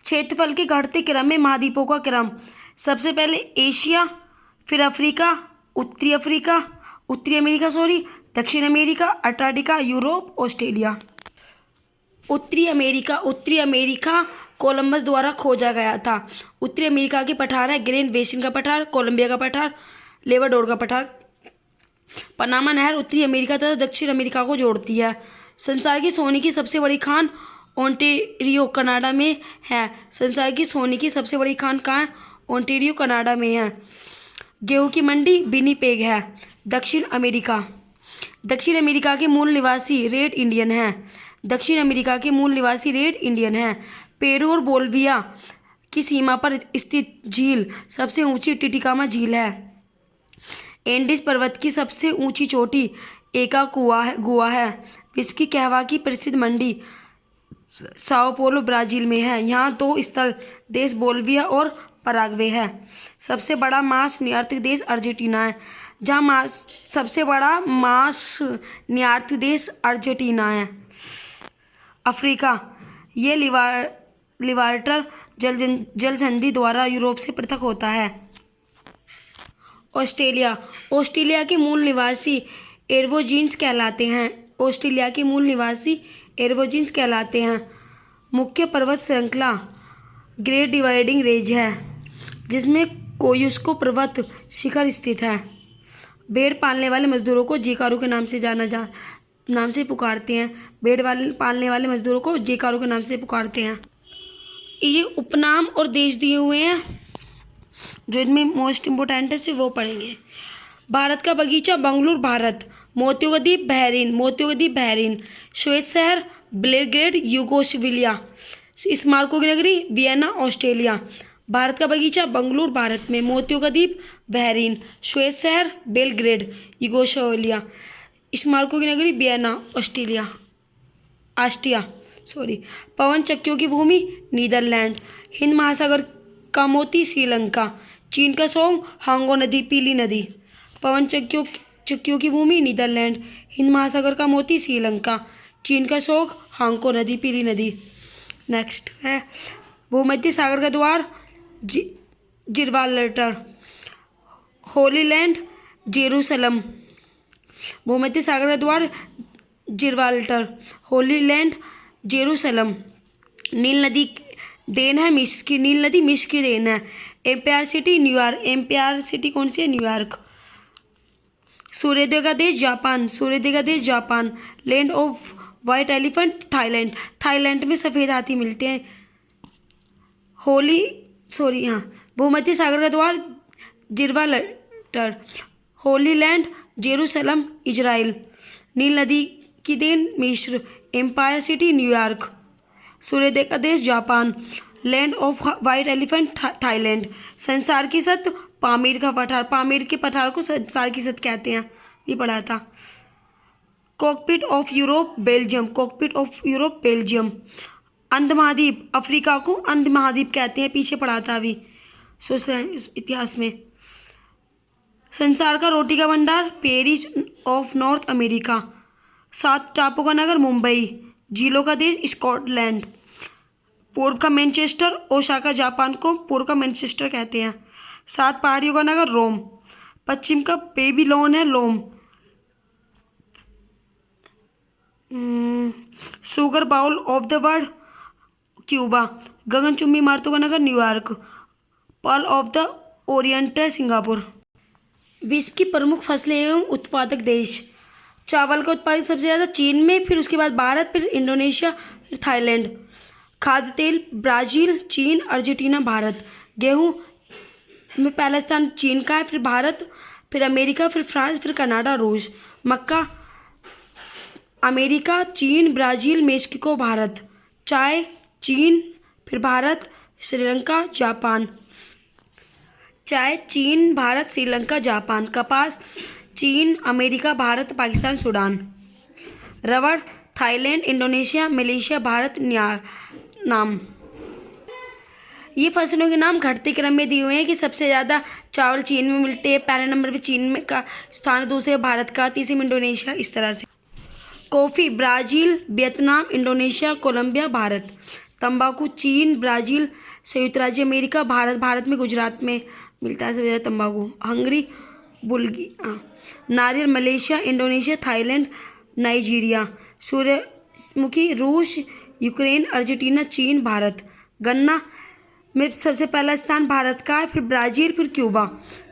क्षेत्रफल के घटते क्रम में महाद्वीपों का क्रम, सबसे पहले एशिया, फिर अफ्रीका, उत्तरी अमेरिका, दक्षिण अमेरिका, अंटार्कटिका, यूरोप, ऑस्ट्रेलिया। उत्तरी अमेरिका कोलंबस द्वारा खोजा गया था। उत्तरी अमेरिका के पठार है ग्रैंड बेसिन का पठार, कोलंबिया का पठार, लेबाडोर का पठार। पनामा नहर उत्तरी अमेरिका तथा दक्षिण अमेरिका को जोड़ती है। संसार की सोने की सबसे बड़ी खान ओंटारियो कनाडा में है। संसार की सोने की सबसे बड़ी खान कहाँ है? ओंटारियो कनाडा में है। गेहूं की मंडी विनिपेग है। दक्षिण अमेरिका के मूल निवासी रेड इंडियन है। पेरू और बोल्विया की सीमा पर स्थित झील सबसे ऊंची टिटिकामा झील है। एंडीज पर्वत की सबसे ऊंची चोटी एकाकुआ है। विश्व की कहवा की प्रसिद्ध मंडी साओ पोलो ब्राजील में है। यहाँ 2 स्थल देश बोल्विया और पराग्वे है। सबसे बड़ा मांस निर्यातक देश अर्जेंटीना है। सबसे बड़ा मांस निर्यातक देश अर्जेंटीना है। अफ्रीका, ये लिबर्टर जल संधि द्वारा यूरोप से पृथक होता है। ऑस्ट्रेलिया के मूल निवासी एबोरिजिन्स कहलाते हैं। मुख्य पर्वत श्रृंखला ग्रेट डिवाइडिंग रेंज है, जिसमें कोयुस्को पर्वत शिखर स्थित है। भेड़ पालने वाले मजदूरों को जेकारू के नाम से पुकारते हैं। ये उपनाम और देश दिए हुए हैं, जो इनमें मोस्ट इम्पोर्टेंट है, वो पढ़ेंगे। भारत का बगीचा बंगलुरु भारत, मोतियों का द्वीप बहरीन, श्वेत शहर बेलग्रेड यूगोस्लाविया, स्मारकों की नगरी वियना ऑस्ट्रिया। भारत का बगीचा बंगलुरु भारत में, मोतियों का द्वीप बहरीन, श्वेत शहर बेलग्रेड यूगोस्लाविया, स्मारकों की नगरी वियना ऑस्ट्रिया। पवन चक्कियों की भूमि नीदरलैंड। हिंद महासागर का मोती श्रीलंका। चीन का सोंग हांगो नदी, पीली नदी। पवन चक्कियों की भूमि नीदरलैंड। हिंद महासागर का मोती श्रीलंका। चीन का सोंग हांगो नदी, पीली नदी। नेक्स्ट है भूमध्य सागर का द्वार जिब्राल्टर। Holy land Jerusalem. भूमध्य सागर का द्वार जिब्राल्टर, होली लैंड जेरूसलम। नील नदी देन है मिस्र की, नील नदी मिस्र की देन है। Empire city New York. Empire city कौन सी है? न्यूयॉर्क। सूर्योदय का देश Japan. Land of white elephant Thailand में सफ़ेद हाथी मिलते हैं। भूमध्य सागर का द्वार Gibraltar, holy land Jerusalem Israel. नील नदी की देन मिस्र। Empire city New York. सूर्योदय का देश Japan. Land of white elephant Thailand. संसार की सत्य पामीर का पठार। पामीर के पठार को संसार की सत्य कहते हैं, ये पढ़ा था। Cockpit of Europe Belgium. अंध महाद्वीप अफ्रीका को अंध महाद्वीप कहते हैं, पीछे पढ़ा था अभी इतिहास में। संसार का रोटी का भंडार पेरिस ऑफ नॉर्थ अमेरिका। 7 टापू का नगर मुंबई। झीलों का देश स्कॉटलैंड। पूर्व का मैनचेस्टर ओसाका, जापान को पूर्व का मैनचेस्टर कहते हैं। 7 पहाड़ियों का नगर रोम। पश्चिम का बेबीलोन है लोम। Sugar bowl of the world Cuba. गगनचुंबी इमारतों का नगर New York. Pearl of the orient है सिंगापुर। विश्व की प्रमुख फसलें एवं उत्पादक देश। चावल का उत्पादन सबसे ज़्यादा चीन में, फिर उसके बाद भारत, फिर इंडोनेशिया, फिर थाईलैंड। खाद्य तेल ब्राज़ील, चीन, अर्जेंटीना, भारत। गेहूं में पहला स्थान चीन का है, फिर भारत, फिर अमेरिका, फिर फ्रांस, फिर कनाडा, रूस। मक्का अमेरिका, चीन, ब्राज़ील, मेक्सिको, भारत। चाय चीन, फिर भारत, श्रीलंका, जापान। चाय चीन, भारत, श्रीलंका, जापान। कपास चीन, अमेरिका, भारत, पाकिस्तान, सूडान। रबड़ थाईलैंड, इंडोनेशिया, मलेशिया, भारत, नाम। ये फसलों के नाम घटते क्रम में दिए हुए हैं कि सबसे ज़्यादा चावल चीन में मिलते हैं, पहले नंबर पे चीन में का स्थान, दूसरे भारत का, तीसरे में इंडोनेशिया, इस तरह से। Coffee Brazil, Vietnam, Indonesia, Colombia, Bharat. तंबाकू चीन, ब्राज़ील, संयुक्त राज्य अमेरिका, भारत में गुजरात में मिलता है सबसे ज़्यादा तंबाकू। Hungary, Bulgaria. नारियल मलेशिया, इंडोनेशिया, थाईलैंड, नाइजीरिया। सूर्यमुखी रूस, यूक्रेन, अर्जेंटीना, चीन, भारत। गन्ना में सबसे पहला स्थान भारत का है, फिर ब्राज़ील, फिर क्यूबा,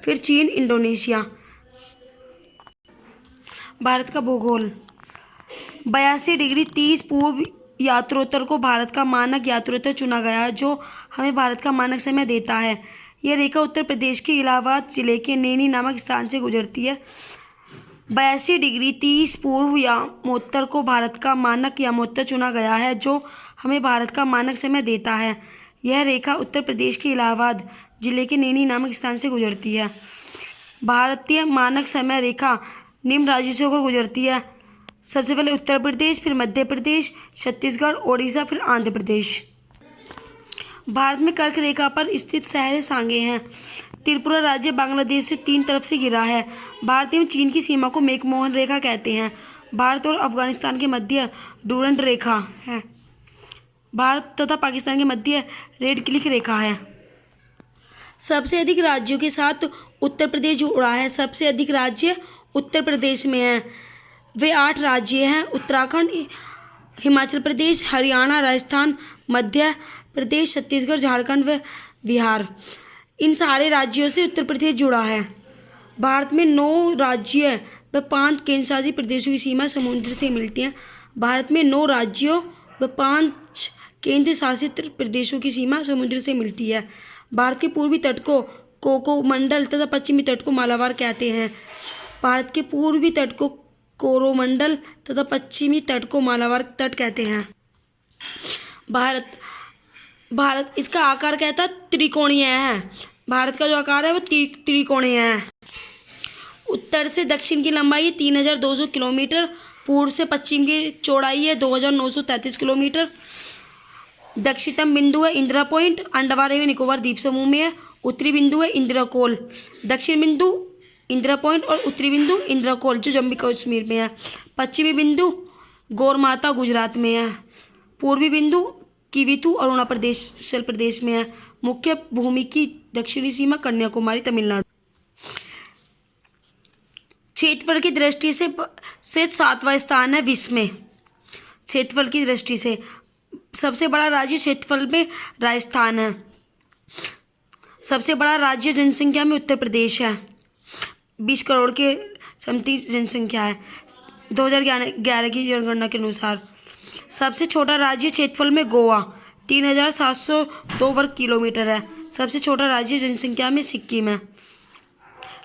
फिर चीन, इंडोनेशिया। भारत का भूगोल 82 डिग्री 30 पूर्व यात्रोत्तर को भारत का मानक यात्रोत्तर चुना गया, जो हमें भारत का मानक समय देता है। यह रेखा उत्तर प्रदेश के इलाहाबाद जिले के नैनी नामक स्थान से गुजरती है। 82 डिग्री 30 पूर्व यामोत्तर को भारत का मानक यामोत्तर चुना गया है, जो हमें भारत का मानक समय देता है। यह रेखा उत्तर प्रदेश के इलाहाबाद जिले के नैनी नामक स्थान से गुजरती है। भारतीय मानक समय रेखा निम्न राज्यों से होकर गुजरती है। सबसे पहले उत्तर प्रदेश, फिर मध्य प्रदेश, छत्तीसगढ़, ओडिशा, फिर आंध्र प्रदेश। भारत में कर्क रेखा पर स्थित शहर सांगे हैं। त्रिपुरा राज्य बांग्लादेश से 3 तरफ से घिरा है। भारत एवं चीन की सीमा को मैकमोहन रेखा कहते हैं। भारत और अफगानिस्तान के मध्य डूरंड रेखा है। भारत तथा पाकिस्तान के मध्य रेड क्लिक रेखा है। सबसे अधिक राज्यों के साथ उत्तर प्रदेश जुड़ा है। सबसे अधिक राज्य उत्तर प्रदेश में हैं। वे 8 राज्य हैं: उत्तराखंड, हिमाचल प्रदेश, हरियाणा, राजस्थान, मध्य प्रदेश, छत्तीसगढ़, झारखंड व बिहार। इन सारे राज्यों से उत्तर प्रदेश जुड़ा है। भारत में 9 राज्य व 5 केंद्रशासित प्रदेशों की सीमा समुद्र से मिलती है। भारत में 9 राज्यों व 5 केंद्र शासित प्रदेशों की सीमा समुद्र से मिलती है। भारत के पूर्वी तट को कोरोमंडल तथा पश्चिमी तट को मालाबार कहते हैं। भारत के पूर्वी तट को कोरोमंडल तथा पश्चिमी तट को मालाबार तट कहते हैं। भारत इसका आकार कहता है त्रिकोणीय है। भारत का जो आकार है वो त्रिकोणीय है। उत्तर से दक्षिण की लंबाई है 3200 किलोमीटर। पूर्व से पश्चिम की चौड़ाई है 2933 किलोमीटर। दक्षिणतम बिंदु है इंदिरा पॉइंट, अंडमान एवं निकोबार द्वीप समूह में है। उत्तरी बिंदु है इंदिरा कोल। दक्षिण बिंदु इंदिरा पॉइंट और उत्तरी बिंदु इंदिरा कोल जो जम्मू कश्मीर में है। पश्चिमी बिंदु गौरमाता गुजरात में है। पूर्वी बिंदु किविथु अरुणाचल प्रदेश में है। मुख्य भूमि की दक्षिणी सीमा कन्याकुमारी तमिलनाडु। क्षेत्रफल की दृष्टि से 7वां स्थान है विश्व में। क्षेत्रफल की दृष्टि से सबसे बड़ा राज्य क्षेत्रफल में राजस्थान है। सबसे बड़ा राज्य जनसंख्या में उत्तर प्रदेश है। 20 करोड़ के समथिंग जनसंख्या है 2011 की जनगणना के अनुसार। सबसे छोटा राज्य क्षेत्रफल में गोवा 3702 वर्ग किलोमीटर है। सबसे छोटा राज्य जनसंख्या में सिक्किम है।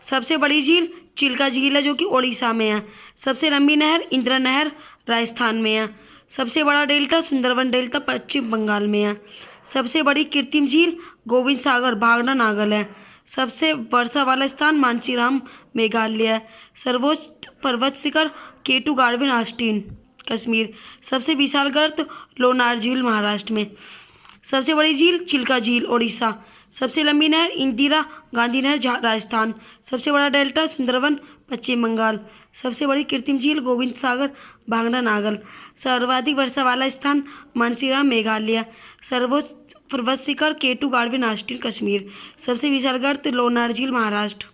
सबसे बड़ी झील चिल्का झील है जो कि ओडिशा में है। सबसे लंबी नहर इंदिरा नहर राजस्थान में है। सबसे बड़ा डेल्टा सुंदरवन डेल्टा पश्चिम बंगाल में है। सबसे बड़ी कृत्रिम झील गोविंद सागर भागना नागल है। सबसे वर्षा वाला स्थान मानसीराम मेघालय है। सर्वोच्च पर्वत शिखर केटू गार्डन ऑस्टिन कश्मीर। सबसे विशाल गर्त लोनार झील महाराष्ट्र में। सबसे बड़ी झील चिल्का झील ओडिशा। सबसे लंबी नहर इंदिरा गांधी नहर राजस्थान। सबसे बड़ा डेल्टा सुंदरवन पश्चिम बंगाल। सबसे बड़ी कृत्रिम झील गोविंद सागर भांगड़ा नागल। सर्वाधिक वर्षा वाला स्थान मानसीराम मेघालय। सर्वोच्च पर्वत शिखर केटू गार्डन ऑस्टिन कश्मीर। सबसे विशाल गर्त लोनार झील महाराष्ट्र।